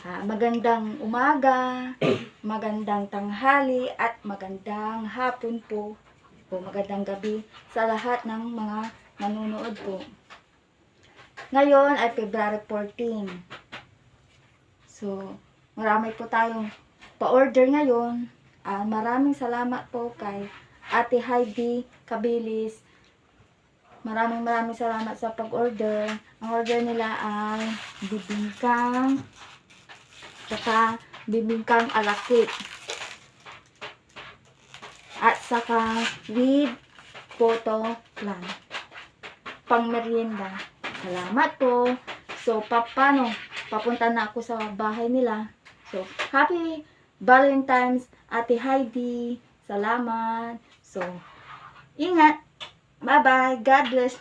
Magandang umaga, magandang tanghali, at magandang hapon po o magandang gabi sa lahat ng mga nanonood po. Ngayon ay February 14. So, marami po tayong pa-order ngayon. Maraming salamat po kay Ate Heidi Cabilis. Maraming salamat sa pag-order. Ang order nila ay bibingkang saka bibingkang alakit at saka with photo plan pang merienda. Salamat po. So paano papunta na ako sa bahay nila. So happy Valentine's Ate Heidi. Salamat. So ingat. Bye bye. God bless.